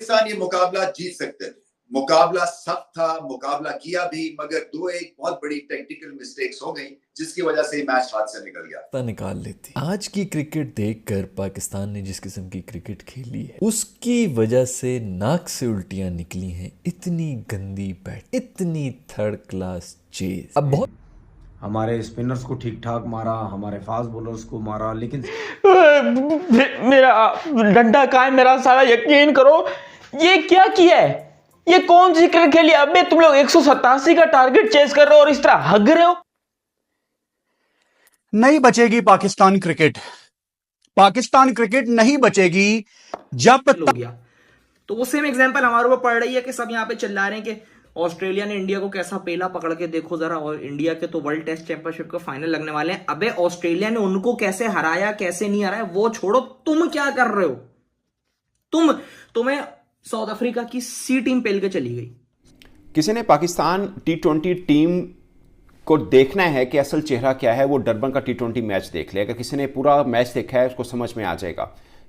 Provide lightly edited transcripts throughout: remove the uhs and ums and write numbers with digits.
पाकिस्तान ये मुकाबला जीत सकते थे। मुकाबला सख्त था, मुकाबला किया भी, मगर दो एक बहुत बड़ी टेक्निकल मिस्टेक्स हो गई जिसकी वजह से मैच हाथ से निकल गया। निकाल लेती। आज की क्रिकेट देखकर पाकिस्तान ने जिस किस्म की क्रिकेट खेली है उसकी वजह से नाक से उल्टियां निकली हैं। इतनी गंदी बैट, इतनी थर्ड क्लास चेज। अब बहुत हमारे स्पिनर्स को ठीक ठाक मारा, हमारे फास्ट बॉलर्स को मारा, लेकिन मेरा डंडा कहाँ है मेरा सारा? यकीन करो, ये क्या किया है? ये कौन सी क्रिकेट खेली? अबे तुम लोग 187 का टारगेट चेस कर रहे हो और इस तरह हग रहे हो। नहीं बचेगी पाकिस्तान क्रिकेट। पाकिस्तान क्रिकेट नहीं बचेगी जब हो गया। तो वो सेम एग्जांपल हमारे ऊपर पड़ रही है कि सब यहाँ पे चिल्ला रहे हैं कि ऑस्ट्रेलिया ने इंडिया को कैसा पेला पकड़ के देखो जरा, और इंडिया के तो वर्ल्ड टेस्ट चैंपियनशिप का फाइनल लगने वाले हैं। अबे ऑस्ट्रेलिया ने उनको कैसे हराया, कैसे नहीं हराया वो छोड़ो, तुम क्या कर रहे हो? तुम्हें साउथ अफ्रीका की सी टीम पेल के चली गई। किसी ने पाकिस्तान T20 टीम को देखना है कि असल चेहरा क्या है, वो डरबन का T20 मैच देख ले। अगर किसी ने पूरा मैच देखा है उसको समझ में आ जाएगा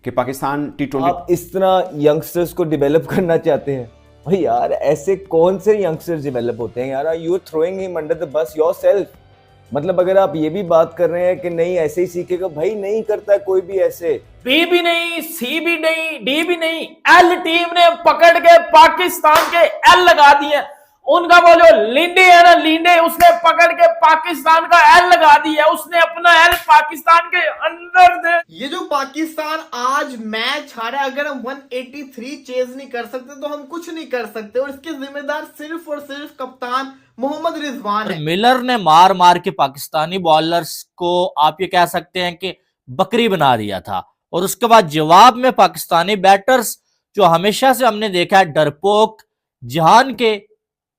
कि पाकिस्तान T20। आप इस तरह यंगस्टर्स को डेवलप करना चाहते हैं? भाई यार, ऐसे कौन से यंगस्टर्स डेवलप होते हैं यार? You throwing him under the bus yourself. मतलब अगर आप ये भी बात कर रहे हैं कि नहीं ऐसे ही सीखेगा, भाई नहीं करता है कोई भी ऐसे। बी भी नहीं, सी भी नहीं, डी भी नहीं, एल टीम ने पकड़ के पाकिस्तान के एल लगा दिए। उनका वो जो लिंडे है ना, लिंडे, उसने पकड़ के पाकिस्तान का एल लगा दिया। उसने अपना एल पाकिस्तान के अंदर दे। ये जो पाकिस्तान आज मैच हारा, अगर हम 183 चेज नहीं कर सकते तो हम कुछ नहीं कर सकते, और इसके जिम्मेदार सिर्फ और सिर्फ कप्तान मोहम्मद रिजवान है। मिलर ने मार मार के पाकिस्तानी बॉलर्स को आप ये कह सकते हैं कि बकरी बना दिया था, और उसके बाद जवाब में पाकिस्तानी बैटर्स जो हमेशा से हमने देखा है डरपोक, जहान के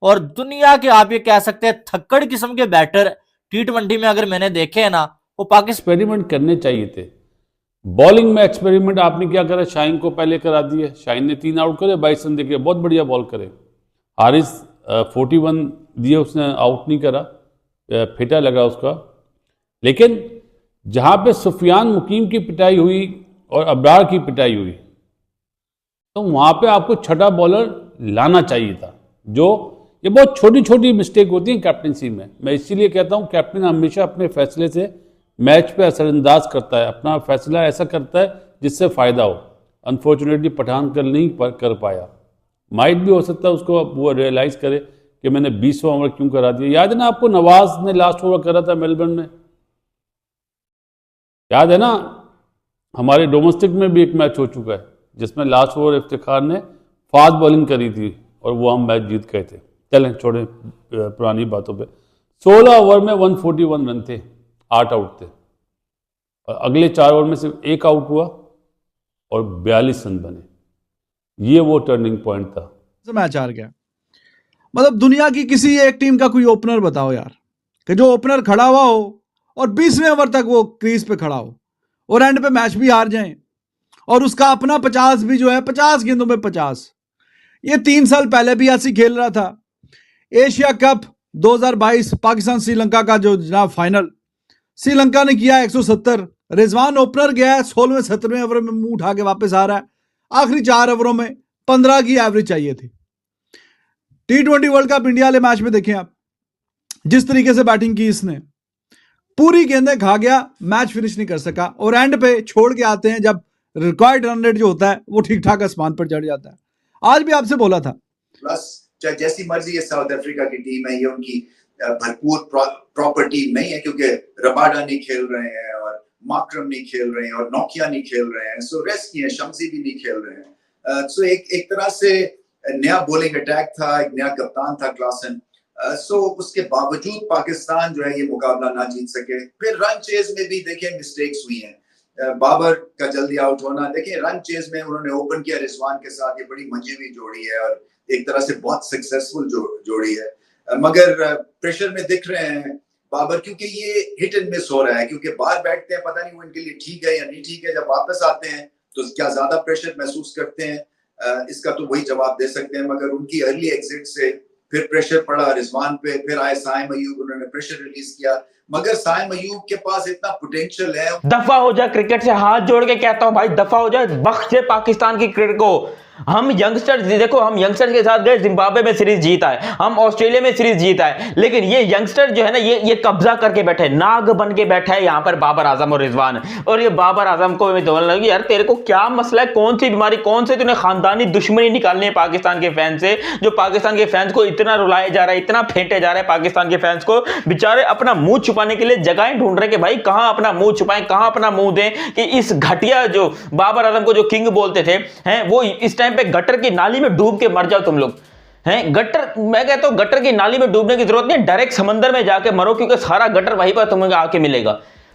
और दुनिया के आप ये कह सकते हैं थक्कड़ किस्म के बैटर T20 में अगर मैंने देखे हैं ना, वो पाकिस्तान एक्सपेरिमेंट करने चाहिए थे। बॉलिंग में एक्सपेरिमेंट आपने क्या करा? शाहीन को पहले करा दिए, शाहीन ने 3 आउट करे, 22 रन देके बहुत बढ़िया बॉल करे। हारिस 41 दिए, उसने आउट नहीं करा, फिटा लगा उसका। लेकिन जहां पे सुफियान मुकीम की पिटाई हुई और अब्रार की पिटाई हुई, तो वहां पे आपको छठा बॉलर लाना चाहिए था। जो ये बहुत छोटी छोटी मिस्टेक होती है कैप्टनसी में। मैं इसीलिए कहता हूं कैप्टन हमेशा अपने फैसले से मैच पे असरअंदाज करता है, अपना फैसला ऐसा करता है जिससे फ़ायदा हो। अनफॉर्चुनेटली पठान कर नहीं कर पाया। माइट भी हो सकता है उसको वो रियलाइज़ करे कि मैंने 20वां ओवर क्यों करा दिया। याद है ना आपको, नवाज ने लास्ट ओवर करा था मेलबर्न में, याद है ना? हमारे डोमेस्टिक में भी एक मैच हो चुका है जिसमें लास्ट ओवर इफ्तिखार ने फास्ट बॉलिंग करी थी और वो हम मैच जीत गए थे। चलें छोड़ें पुरानी बातों पे। 16 ओवर में 141 रन थे, 8 आउट थे, और अगले 4 ओवर में सिर्फ 1 आउट हुआ और 42 रन बने। ये वो टर्निंग पॉइंट था। मैच हार गया। मतलब दुनिया की किसी एक टीम का कोई ओपनर बताओ यार, कि जो ओपनर खड़ा हुआ हो और 20वें ओवर तक वो क्रीज पे खड़ा हो और एंड पे मैच भी हार जाए, और उसका अपना 50 भी जो है 50 गेंदों में 50। ये 3 साल पहले भी ऐसी खेल रहा था। एशिया कप 2022 पाकिस्तान श्रीलंका का जो जनाब फाइनल, श्रीलंका ने किया 170। रिजवान ओपनर गया है, 16वें 17वें ओवर में मुंह उठा के वापस आ रहा है। आखिरी 4 ओवरों में 15 की एवरेज चाहिए थी। T20 वर्ल्ड कप इंडिया वाले मैच में देखें आप, जिस तरीके से बैटिंग की इसने, पूरी गेंदें खा गया, मैच फिनिश नहीं कर सका, और एंड पे छोड़ के आते हैं जब रिक्वायर्ड रन रेट जो होता है वो ठीक ठाक आसमान पर चढ़ जाता है। आज भी आपसे बोला था, प्लस चाहे जैसी मर्जी ये साउथ अफ्रीका की टीम है, ये उनकी भरपूर प्रॉपर टीम नहीं है, क्योंकि रबाडा नहीं खेल रहे हैं और माकरम नहीं खेल रहे हैं और नोकिया नहीं खेल रहे हैं, सो रेस्ट नहीं है, शम्सी भी नहीं खेल रहे हैं। सो एक तरह से नया बॉलिंग अटैक था, एक नया कप्तान था क्लासन। सो उसके बावजूद पाकिस्तान जो है ये मुकाबला ना जीत सके। फिर रन चेज में भी देखें मिस्टेक्स हुई हैं। बाबर का जल्दी आउट होना, देखिए रन चेज में उन्होंने ओपन किया रिजवान के साथ, ये बड़ी मंझेवी जोड़ी है और एक तरह से बहुत सक्सेसफुल जोड़ी है, मगर प्रेशर में दिख रहे हैं बाबर, क्योंकि ये हिट एंड मिस हो रहा है, क्योंकि बाहर बैठते हैं पता नहीं वो इनके लिए ठीक है या नहीं ठीक है, जब वापस आते हैं तो क्या ज्यादा प्रेशर महसूस करते हैं, इसका तो वही जवाब दे सकते हैं। मगर उनकी अर्ली एग्जिट से फिर प्रेशर पड़ा रिजवान पे, फिर आए साइम अयूब, उन्होंने प्रेशर रिलीज किया, मगर साइम अयूब के पास इतना पोटेंशियल है। दफा हो जाए क्रिकेट से, हाथ जोड़ के कहता हूं भाई, दफा हो जाए, बख्श दे पाकिस्तान की क्रिकेट को। हम यंगस्टर देखो, हम यंगस्टर के साथ गए, जिम्बाब्वे में सीरीज जीत आए, हम ऑस्ट्रेलिया में सीरीज जीत आए, लेकिन ये यंगस्टर जो है ना, ये कब्जा करके बैठे, नाग बन के बैठा है यहाँ पर बाबर आजम और रिजवान। और ये बाबर आजम को मैं बोलने लगी, यार तेरे को क्या मसला है, कौन सी बीमारी, कौन से तूने खानदानी दुश्मनी निकालनी है पाकिस्तान के फैन से, जो पाकिस्तान के फैंस को इतना रुलाया जा रहा है, इतना फेंटे जा रहा है पाकिस्तान के फैंस को। बेचारे अपना मुंह छुपाने के लिए जगहें ढूंढ रहे हैं कि भाई कहां अपना मुंह छुपाएं, कहां अपना मुंह दें, कि इस घटिया जो बाबर आजम को जो किंग बोलते थे हैं, वो इस टाइम पे गटर की नाली में डूब के मर जाओ तुम लोग हैं। गटर, मैं कहता हूं गटर की नाली में डूबने की जरूरत नहीं, डायरेक्ट समंदर में जाके मरो, क्योंकि सारा गटर वहीं पर तुम्हें आके मिलेगा।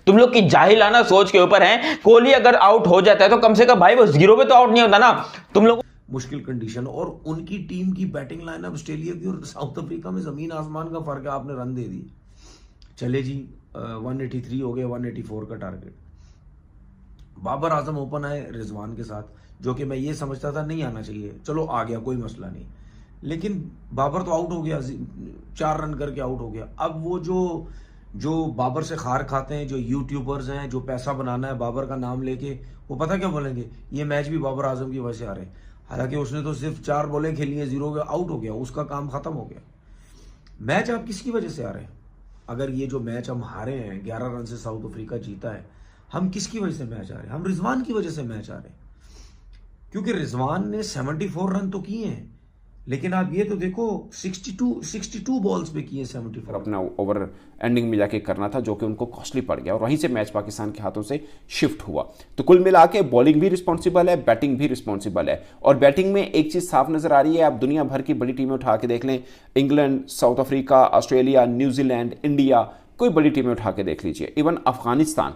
तुम लोग की जाहिलाना सोच के ऊपर है। कोहली अगर आउट हो जाता है तो कम से कम भाई वो 0 पे तो आउट नहीं होता ना। तुम लोग मुश्किल कंडीशन, और उनकी टीम की बैटिंग लाइनअप ऑस्ट्रेलिया की और साउथ अफ्रीका में जमीन आसमान का फर्क है। आपने रन दे दिए, चले जी 183 हो गया, 184 का टारगेट। बाबर आजम ओपन आए रिजवान के साथ, जो कि मैं ये समझता था नहीं आना चाहिए, चलो आ गया कोई मसला नहीं, लेकिन बाबर तो आउट हो गया, 4 रन करके आउट हो गया। अब वो जो बाबर से खार खाते हैं, जो यूट्यूबर्स हैं, जो पैसा बनाना है बाबर का नाम लेके, वो पता क्या बोलेंगे, ये मैच भी बाबर आजम की वजह से आ रहे हैं। हालांकि उसने तो सिर्फ 4 बॉलें खेली है, 0 आउट हो गया, उसका काम खत्म हो गया। मैच आप किसकी वजह से आ रहे हैं? अगर ये जो मैच हम हारे हैं, 11 रन से साउथ अफ्रीका जीता है, हम किसकी वजह से मैच आ रहे हैं? हम रिजवान की वजह से मैच आ रहे हैं, क्योंकि रिजवान ने 74 रन तो किए हैं, लेकिन आप ये तो देखो 62 बॉल्स पे किए 74। अपना ओवर एंडिंग में जाके करना था, जो कि उनको कॉस्टली पड़ गया, और वहीं से मैच पाकिस्तान के हाथों से शिफ्ट हुआ। तो कुल मिला के बॉलिंग भी रिस्पॉन्सिबल है, बैटिंग भी रिस्पॉन्सिबल है। और बैटिंग में एक चीज़ साफ नजर आ रही है, आप दुनिया भर की बड़ी टीमें उठा के देख लें, England, south Africa, Australia, New Zealand, India, कोई बड़ी टीमें उठा के देख लीजिए, इवन अफगानिस्तान,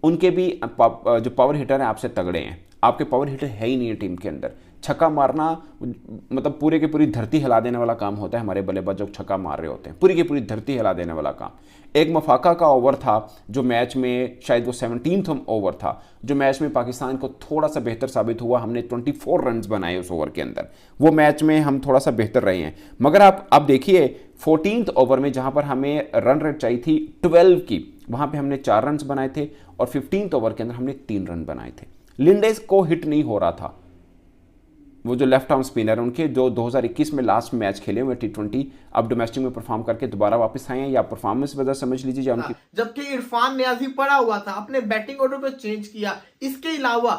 उनके भी जो पावर हिटर हैं आपसे तगड़े हैं। आपके पावर हिटर है ही नहीं है टीम के अंदर। छक्का मारना मतलब पूरे की पूरी धरती हिला देने वाला काम होता है। हमारे बल्लेबाज जब छक्का मार रहे होते हैं, पूरी की पूरी धरती हिला देने वाला काम। एक मफाका का ओवर था जो मैच में, शायद वो 17वां ओवर था, जो मैच में पाकिस्तान को थोड़ा सा बेहतर साबित हुआ। हमने 24 रन बनाए उस ओवर के अंदर, वो मैच में हम थोड़ा सा बेहतर रहे हैं। मगर आप देखिए 14वें ओवर में जहां पर हमें रन रेट चाहिए थी 12 की, वहां पे हमने 4 रन बनाए थे, और 15वें ओवर के अंदर हमने 3 रन बनाए थे। लिंडेस को हिट नहीं हो रहा था, वो जो लेफ्ट आर्म स्पिनर उनके, जो 2021 में लास्ट मैच खेले हुए T20, अब डोमेस्टिक में परफॉर्म करके दोबारा वापस आए हैं, या परफॉर्मेंस वजह समझ लीजिए या उनकी। जबकि इरफान नियाजी पड़ा हुआ था, अपने बैटिंग ऑर्डर पे चेंज किया। इसके अलावा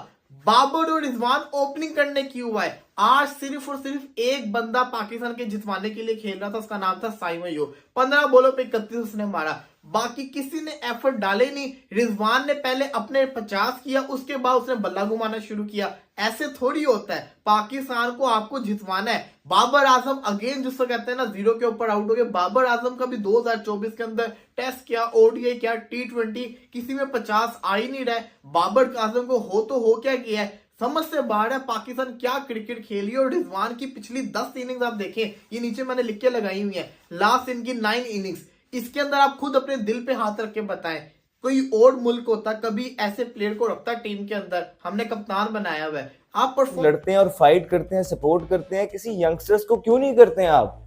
बाबर और रिजवान ओपनिंग करने क्यों हुआ है? आज सिर्फ और सिर्फ एक बंदा पाकिस्तान के जितवाने के लिए खेल रहा था, उसका नाम था साइम अयूब। 15 बॉलों पे 31 उसने मारा, बाकी किसी ने एफर्ट डाले नहीं। रिजवान ने पहले अपने 50 किया, उसके बाद उसने बल्ला घुमाना शुरू किया। ऐसे थोड़ी होता है, पाकिस्तान को आपको जितवाना है। बाबर आजम अगेन जिसको कहते हैं ना 0 के ऊपर आउट हो गए। बाबर आजम का भी 2024 के अंदर टेस्ट क्या, ओडीआई क्या, T20, किसी में 50 आ ही नहीं रहा है। बाबर आजम को हो क्या गया है, समझ से बाहर है पाकिस्तान क्या क्रिकेट खेली। और रिजवान की पिछली 10 इनिंग्स आप देखें, ये नीचे मैंने लिख के लगाई हुई है, लास्ट इनकी 9 इनिंग्स, इसके अंदर आप खुद अपने दिल पे हाथ रख के बताएं, कोई और मुल्क होता कभी ऐसे प्लेयर को रखता टीम के अंदर? हमने कप्तान बनाया हुआ है। आप लड़ते हैं और फाइट करते हैं, सपोर्ट करते हैं, किसी यंगस्टर्स को क्यों नहीं करते हैं आप?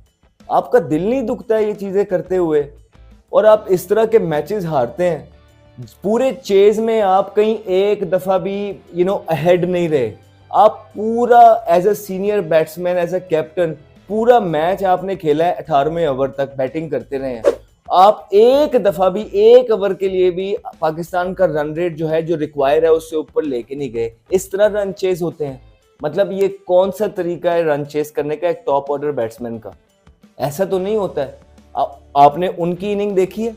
आपका दिल नहीं दुखता है ये चीजें करते हुए? और आप इस तरह के मैचेस हारते हैं, पूरे चेज में आप कहीं एक दफा भी अहेड नहीं रहे। आप पूरा as a senior batsman, as a captain, पूरा मैच आपने खेला है, 18वें ओवर तक बैटिंग करते रहे हैं। आप एक दफा भी, एक ओवर के लिए भी पाकिस्तान का रन रेट जो है, जो रिक्वायर है, उससे ऊपर लेके नहीं गए। इस तरह रन चेस होते हैं। मतलब ये कौन सा तरीका है रन चेस करने का एक टॉप ऑर्डर बैट्समैन का? ऐसा तो नहीं होता है। आपने उनकी इनिंग देखी है,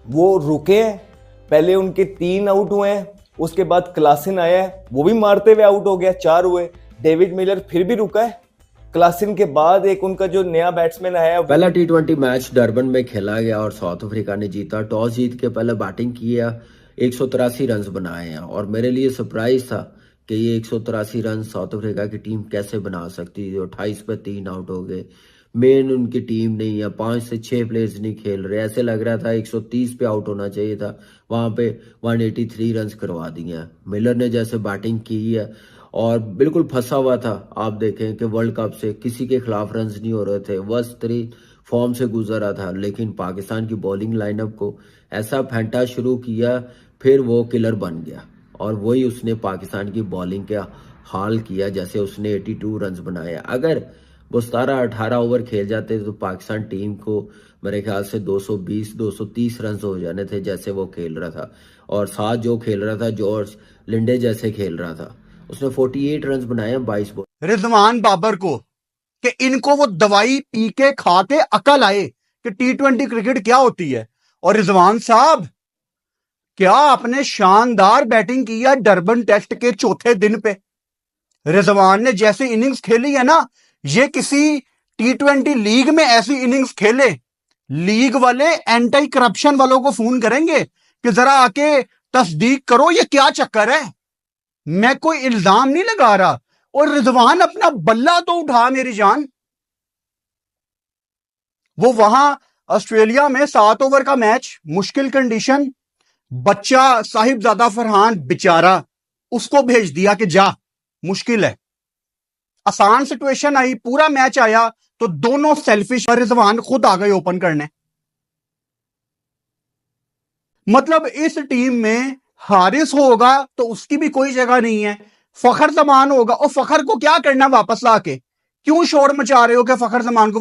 वो रुके हैं, पहले उनके 3 आउट हुए हैं, उसके बाद क्लासिन आया है, वो भी मारते हुए आउट हो गया, 4 हुए। डेविड मिलर फिर भी रुका है। क्लासिन के बाद एक उनका जो नया बैट्समैन आया, पहला T20 मैच डरबन में खेला गया और साउथ अफ्रीका ने जीता। टॉस जीत के पहले बैटिंग किया, 183 रन बनाए हैं। और मेरे लिए सरप्राइज था कि ये 183 रन साउथ अफ्रीका की टीम कैसे बना सकती थी। 28 पे 3 आउट हो गए। मेन उनकी टीम नहीं है, 5 से 6 प्लेयर्स नहीं खेल रहे। ऐसे लग रहा था 130 पे आउट होना चाहिए था, वहां पे 183 रन करवा दिए। मिलर ने जैसे बैटिंग की है और बिल्कुल फंसा हुआ था। आप देखें कि वर्ल्ड कप से किसी के खिलाफ रन नहीं हो रहे थे, वर्स्ट 3 फॉर्म से गुजर रहा था। लेकिन पाकिस्तान की बॉलिंग लाइनअप को ऐसा फेंटा शुरू किया, फिर वो किलर बन गया और वही उसने पाकिस्तान की बॉलिंग के हाल किया जैसे उसने 82 रन बनाए। अगर वो 17-18 ओवर खेल जाते तो पाकिस्तान टीम को मेरे ख्याल से 220-230 रन हो जाने थे जैसे वो खेल रहा था। और साथ जो खेल रहा था जॉर्ज लिंडे जैसे खेल रहा था, उसने 48 रन बनाए 22 बॉल। रिजवान बाबर को कि इनको वो दवाई पी के खा के अकल आए कि T20 क्रिकेट क्या होती है। और रिजवान साहब, क्या आपने शानदार बैटिंग की है डरबन टेस्ट के चौथे दिन पे। रिजवान ने जैसी इनिंग्स खेली है ना, ये किसी T20 लीग में ऐसी इनिंग्स खेले, लीग वाले एंटी करप्शन वालों को फोन करेंगे कि जरा आके तस्दीक करो ये क्या चक्कर है। मैं कोई इल्जाम नहीं लगा रहा। और रिजवान अपना बल्ला तो उठा मेरी जान। वो वहां ऑस्ट्रेलिया में 7 ओवर का मैच, मुश्किल कंडीशन, बच्चा साहिबजादा फरहान बेचारा, उसको भेज दिया कि जा, मुश्किल है। आसान सिचुएशन आई, पूरा मैच आया तो दोनों सेल्फिश और रिजवान खुद आ गए ओपन करने। मतलब इस टीम में हारिस होगा तो उसकी भी कोई जगह नहीं है, फखर जमान होगा, और फखर को क्या करना वापस लाके, क्यों शोर मचा रहे हो कि फखर जमान को